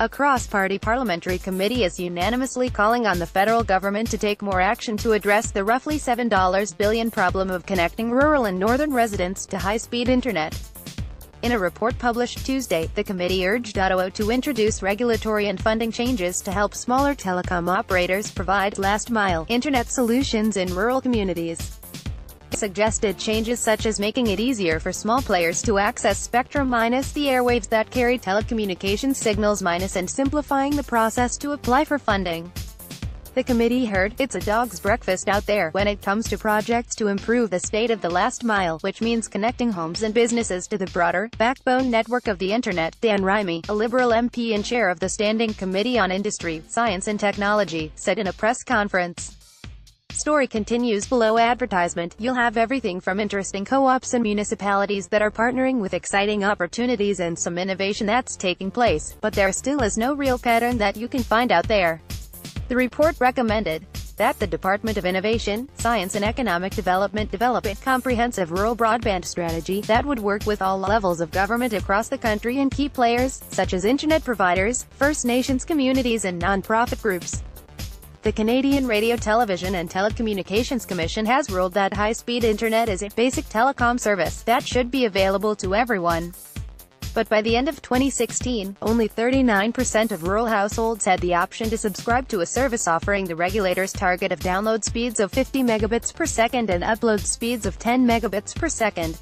A cross-party parliamentary committee is unanimously calling on the federal government to take more action to address the roughly $7 billion problem of connecting rural and northern residents to high-speed internet. In a report published Tuesday, the committee urged Ottawa to introduce regulatory and funding changes to help smaller telecom operators provide last-mile internet solutions in rural communities. Suggested changes such as making it easier for small players to access spectrum minus the airwaves that carry telecommunications signals minus and simplifying the process to apply for funding. The committee heard, "It's a dog's breakfast out there when it comes to projects to improve the state of the last mile, which means connecting homes and businesses to the broader, backbone network of the Internet." Dan Rimey, a Liberal MP and chair of the Standing Committee on Industry, Science and Technology, said in a press conference. Story continues below advertisement. You'll have everything from interesting co-ops and municipalities that are partnering with exciting opportunities and some innovation that's taking place, but there still is no real pattern that you can find out there. The report recommended that the Department of Innovation, Science and Economic Development develop a comprehensive rural broadband strategy that would work with all levels of government across the country and key players, such as internet providers, First Nations communities and non-profit groups. The Canadian Radio, Television and Telecommunications Commission has ruled that high-speed internet is a basic telecom service that should be available to everyone. But by the end of 2016, only 39% of rural households had the option to subscribe to a service offering the regulator's target of download speeds of 50 megabits per second and upload speeds of 10 megabits per second.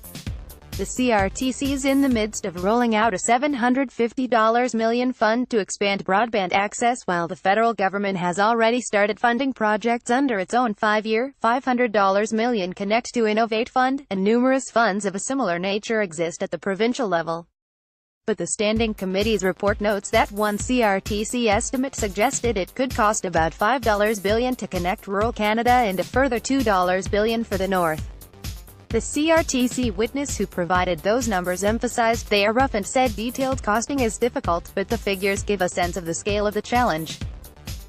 The CRTC is in the midst of rolling out a $750 million fund to expand broadband access, while the federal government has already started funding projects under its own 5-year, $500 million Connect to Innovate fund, and numerous funds of a similar nature exist at the provincial level. But the Standing Committee's report notes that one CRTC estimate suggested it could cost about $5 billion to connect rural Canada and a further $2 billion for the North. The CRTC witness who provided those numbers emphasized they are rough and said detailed costing is difficult, but the figures give a sense of the scale of the challenge.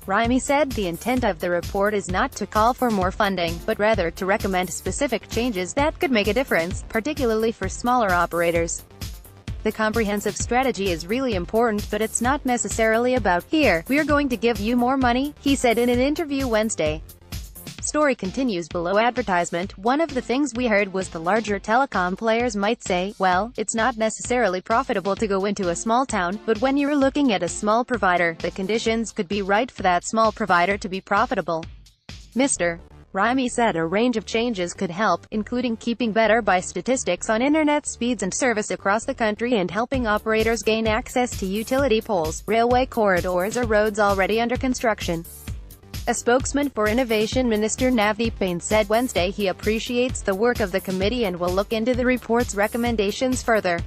Rimey said the intent of the report is not to call for more funding, but rather to recommend specific changes that could make a difference, particularly for smaller operators. The comprehensive strategy is really important, but it's not necessarily about, "Here, we're going to give you more money," he said in an interview Wednesday. Story continues below advertisement. One of the things we heard was the larger telecom players might say, "Well, it's not necessarily profitable to go into a small town, but when you're looking at a small provider, the conditions could be right for that small provider to be profitable." Mr. Rimey said a range of changes could help, including keeping better by statistics on internet speeds and service across the country and helping operators gain access to utility poles, railway corridors or roads already under construction. A spokesman for Innovation Minister Navdeep Bain said Wednesday he appreciates the work of the committee and will look into the report's recommendations further.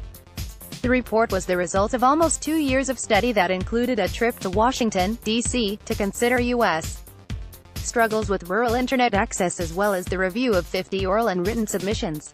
The report was the result of almost 2 years of study that included a trip to Washington, D.C., to consider U.S. struggles with rural internet access as well as the review of 50 oral and written submissions.